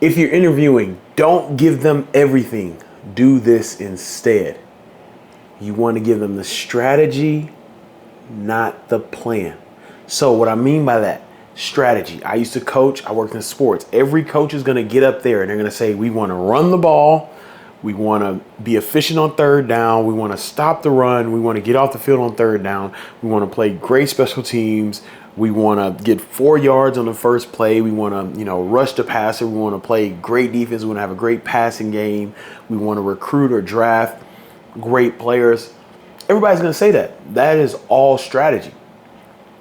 If you're interviewing, don't give them everything. Do this instead. You want to give them the strategy, not the plan. So what I mean by that, strategy. I used to coach, I worked in sports. Every coach is going to get up there and they're going to say, we want to run the ball. We want to be efficient on third down. We want to stop the run. We want to get off the field on third down. We want to play great special teams. We want to get 4 yards on the first play. We want to, rush the passer. We want to play great defense. We want to have a great passing game. We want to recruit or draft great players. Everybody's going to say that. That is all strategy.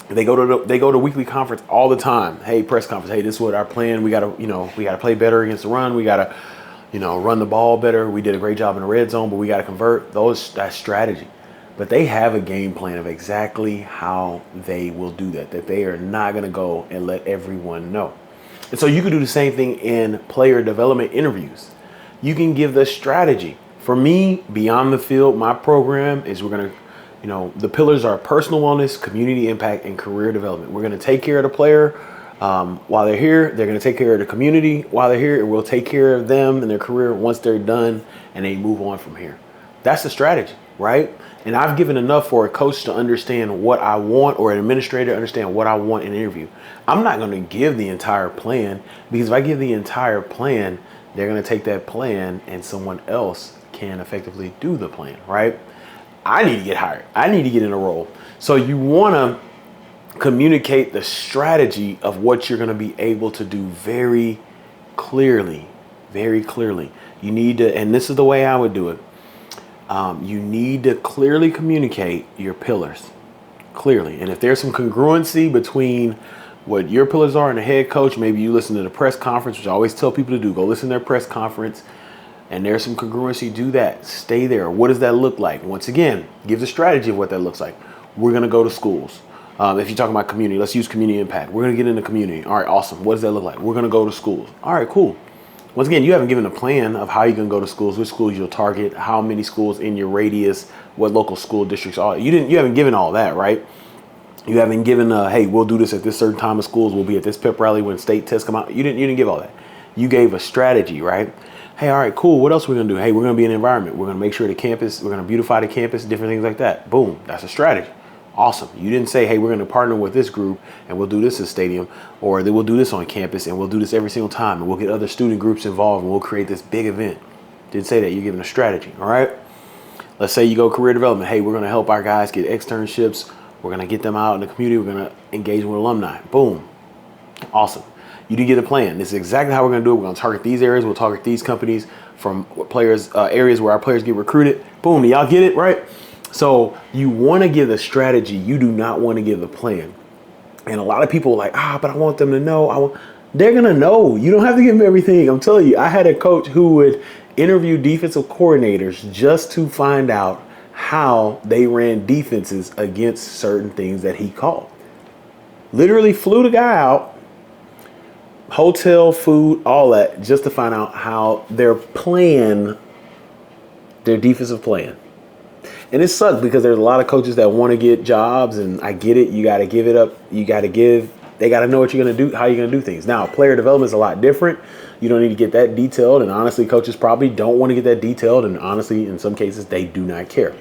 They go to weekly conference all the time. Hey, press conference. Hey, this is what our plan. We got to play better against the run. We got to run the ball better. We did a great job in the red zone, but we got to convert. That's strategy. But they have a game plan of exactly how they will do that they are not going to go and let everyone know. And so you can do the same thing in player development interviews. You can give the strategy. For me, beyond the field, my program is we're going to, the pillars are personal wellness, community impact, and career development. We're going to take care of the player. While they're here, they're going to take care of the community while they're here, and we'll take care of them and their career once they're done and they move on from here. That's the strategy, right? And I've given enough for a coach to understand what I want, or an administrator to understand what I want in an interview. I'm not going to give the entire plan, because if I give the entire plan, they're going to take that plan and someone else can effectively do the plan, right? I need to get hired. I need to get in a role. So you want to communicate the strategy of what you're going to be able to do very clearly, very clearly. You need to, and this is the way I would do it. You need to clearly communicate your pillars clearly. And if there's some congruency between what your pillars are and the head coach, maybe you listen to the press conference, which I always tell people to do. Go listen to their press conference, and there's some congruency. Do that. Stay there. What does that look like? Once again, give the strategy of what that looks like. We're going to go to schools. If you're talking about community, let's use community impact. We're going to get into community. All right, awesome. What does that look like? We're going to go to schools. All right, cool. Once again, you haven't given a plan of how you're going to go to schools, which schools you'll target, how many schools in your radius, what local school districts are. You haven't given all that, right? You haven't given, hey, we'll do this at this certain time of schools. We'll be at this pep rally when state tests come out. You didn't give all that. You gave a strategy, right? Hey, all right, cool. What else are we going to do? Hey, we're going to be in an environment. We're going to make sure the campus, we're going to beautify the campus, different things like that. Boom. That's a strategy. Awesome. You didn't say, hey, we're going to partner with this group and we'll do this at stadium, or we'll do this on campus and we'll do this every single time and we'll get other student groups involved and we'll create this big event. Didn't say that. You're giving a strategy. All right. Let's say you go career development. Hey, we're going to help our guys get externships. We're going to get them out in the community. We're going to engage with alumni. Boom. Awesome. You did get a plan. This is exactly how we're going to do it. We're going to target these areas. We'll target these companies from players, areas where our players get recruited. Boom. Y'all get it, right? So you want to give the strategy. You do not want to give the plan. And a lot of people are like, but I want them to know. They're going to know. You don't have to give them everything. I'm telling you, I had a coach who would interview defensive coordinators just to find out how they ran defenses against certain things that he called. Literally flew the guy out, hotel, food, all that, just to find out how their defensive plan. And it sucks because there's a lot of coaches that want to get jobs, and I get it. You got to give it up. They got to know what you're going to do, how you're going to do things. Now, player development is a lot different. You don't need to get that detailed. And honestly, coaches probably don't want to get that detailed. And honestly, in some cases, they do not care.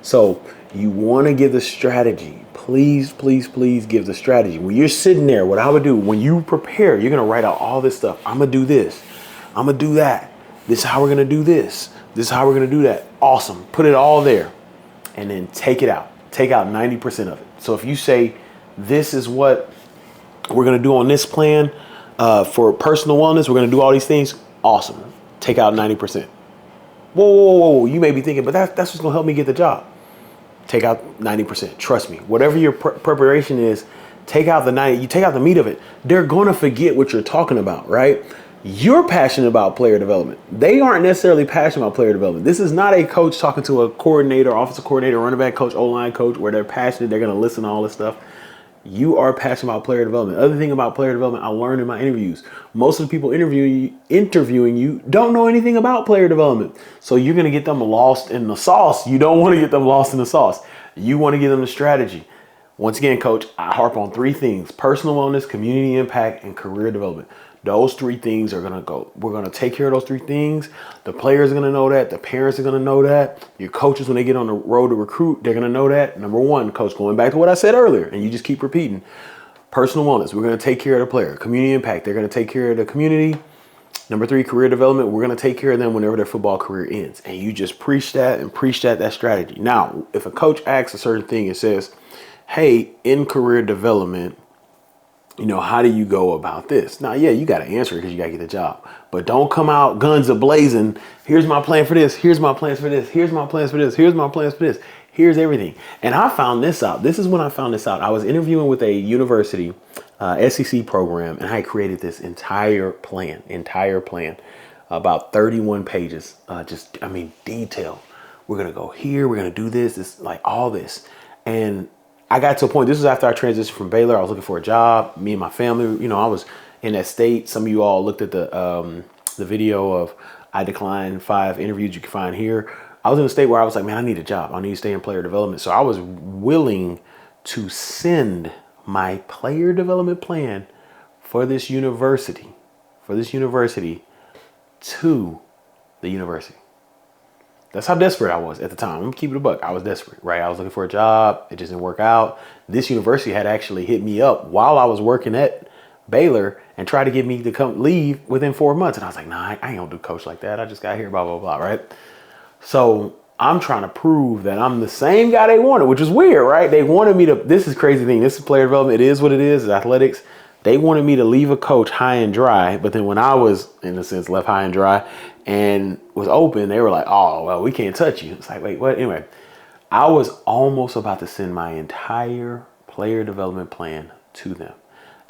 So you want to give the strategy. Please, please, please give the strategy. When you're sitting there, what I would do, when you prepare, you're going to write out all this stuff. I'm going to do this. I'm going to do that. This is how we're going to do this. This is how we're going to do that. Awesome. Put it all there. And then take it out. Take out 90% of it. So if you say, this is what we're going to do on this plan for personal wellness, we're going to do all these things. Awesome. Take out 90%. Whoa. You may be thinking, but that's what's going to help me get the job. Take out 90%. Trust me. Whatever your preparation is, take out the 90. You take out the meat of it. They're going to forget what you're talking about, right? You're passionate about player development. They aren't necessarily passionate about player development. This is not a coach talking to a coordinator, offensive coordinator, running back coach, O-line coach, where they're passionate. They're going to listen to all this stuff. You are passionate about player development. Other thing about player development I learned in my interviews, most of the people interviewing you don't know anything about player development. So you're going to get them lost in the sauce. You don't want to get them lost in the sauce. You want to give them the strategy. Once again, coach, I harp on 3 things: personal wellness, community impact, and career development. Those three things are going to go. We're going to take care of those three things. The players are going to know that. The parents are going to know that. Your coaches, when they get on the road to recruit, they're going to know that. Number one, coach, going back to what I said earlier, and you just keep repeating, personal wellness. We're going to take care of the player. Community impact. They're going to take care of the community. Number three, career development. We're going to take care of them whenever their football career ends. And you just preach that strategy. Now, if a coach asks a certain thing and says, hey, in career development, how do you go about this? Now, yeah, you got to answer it because you got to get the job. But don't come out guns a-blazing. Here's my plan for this. Here's my plans for this. Here's my plans for this. Here's my plans for this. Here's everything. And I found this out. This is when I found this out. I was interviewing with a university, SEC program, and I created this entire plan, about 31 pages. Detail. We're going to go here. We're going to do this, like all this. And I got to a point, this was after I transitioned from Baylor. I was looking for a job. Me and my family, I was in that state. Some of you all looked at the video of I declined 5 interviews you can find here. I was in a state where I was like, man, I need a job. I need to stay in player development. So I was willing to send my player development plan for this university to the university. That's how desperate I was at the time. I'm gonna keep it a buck. I was desperate, right? I was looking for a job. It just didn't work out. This university had actually hit me up while I was working at Baylor and tried to get me to come leave within 4 months. And I was like, nah, I ain't gonna do coach like that. I just got here, blah, blah, blah, right? So I'm trying to prove that I'm the same guy they wanted, which is weird, right? They wanted me to, this is crazy thing. This is player development. It is what it is. It's athletics. They wanted me to leave a coach high and dry. But then when I was, in a sense, left high and dry and was open, they were like, oh, well, we can't touch you. It's like, wait, what? Anyway, I was almost about to send my entire player development plan to them.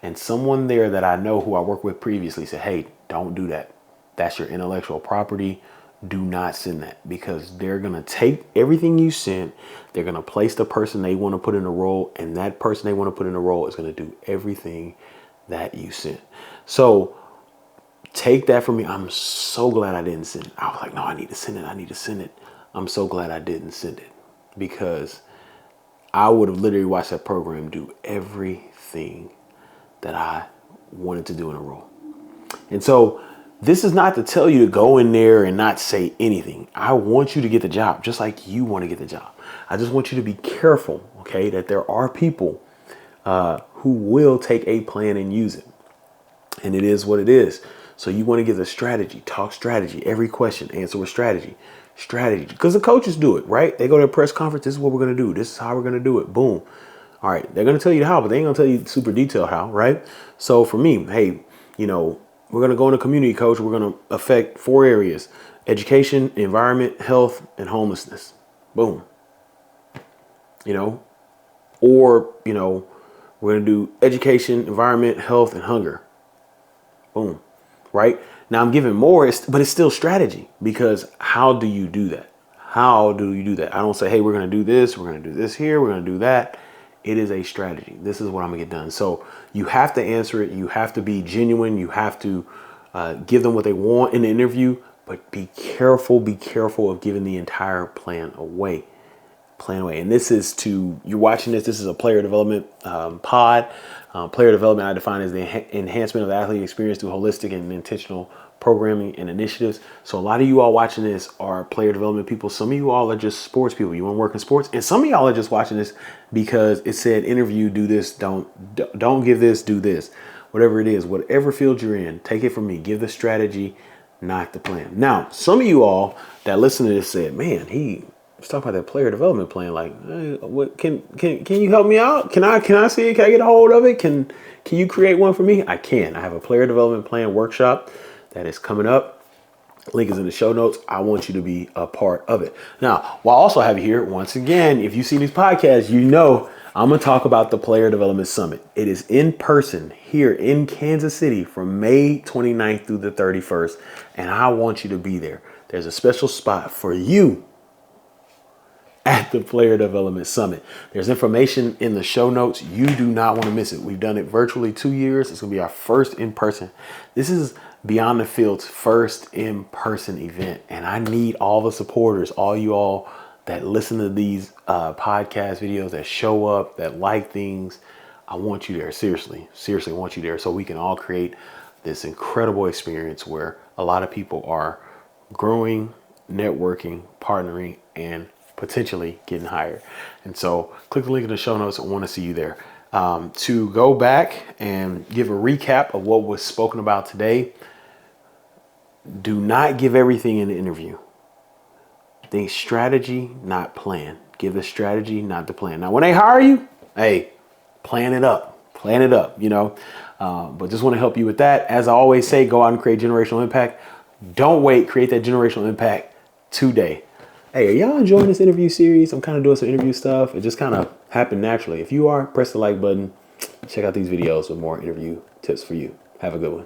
And someone there that I know who I worked with previously said, hey, don't do that. That's your intellectual property. Do not send that, because they're going to take everything you sent. They're going to place the person they want to put in a role, and that person they want to put in a role is going to do everything that you sent. So take that from me. I'm so glad I didn't send it. I was like, no, I need to send it. I'm so glad I didn't send it, because I would have literally watched that program do everything that I wanted to do in a role. And so this is not to tell you to go in there and not say anything. I want you to get the job just like you want to get the job. I just want you to be careful, okay, that there are people who will take a plan and use it. And it is what it is. So you want to give a strategy, talk strategy, every question, answer with strategy, because the coaches do it, right? They go to a press conference. This is what we're going to do. This is how we're going to do it. Boom. All right. They're going to tell you how, but they ain't going to tell you super detailed how, right? So for me, hey, we're going to go into community, coach. We're going to affect 4 areas: education, environment, health, and homelessness. Boom. Or, we're going to do education, environment, health, and hunger. Boom. Right? Now I'm giving more, but it's still strategy, because how do you do that? I don't say, hey, we're going to do this. We're going to do this here. We're going to do that. It is a strategy. This is what I'm going to get done. So you have to answer it. You have to be genuine. You have to give them what they want in the interview, but be careful of giving the entire plan away. And this is you're watching this. This is a player development pod. Player development I define as the enhancement of the athlete experience through holistic and intentional programming and initiatives. So a lot of you all watching this are player development people. Some of you all are just sports people. You want to work in sports. And some of y'all are just watching this because it said interview, do this, don't give this, do this. Whatever it is, whatever field you're in, take it from me. Give the strategy, not the plan. Now, some of you all that listen to this said, man, let's talk about that player development plan. Like, hey, what can you help me out? Can I see it? Can I get a hold of it? Can you create one for me? I can. I have a player development plan workshop that is coming up. Link is in the show notes. I want you to be a part of it. Now, while I also have you here, once again, if you see these podcasts, I'm going to talk about the Player Development Summit. It is in person here in Kansas City from May 29th through the 31st. And I want you to be there. There's a special spot for you at the Player Development Summit. There's information in the show notes. You do not want to miss it. We've done it virtually 2 years. It's going to be our first in person. This is Beyond the Field's first in person event. And I need all the supporters, all you all that listen to these podcast videos, that show up, that like things. I want you there. Seriously, I want you there so we can all create this incredible experience where a lot of people are growing, networking, partnering, and potentially getting hired. And so click the link in the show notes. I want to see you there. To go back and give a recap of what was spoken about today, do not give everything in the interview. Think strategy, not plan. Give the strategy, not the plan. Now, when they hire you, hey, plan it up, you know. But just want to help you with that. As I always say, go out and create generational impact. Don't wait, create that generational impact today. Hey, are y'all enjoying this interview series? I'm kind of doing some interview stuff. It just kind of happened naturally. If you are, press the like button. Check out these videos with more interview tips for you. Have a good one.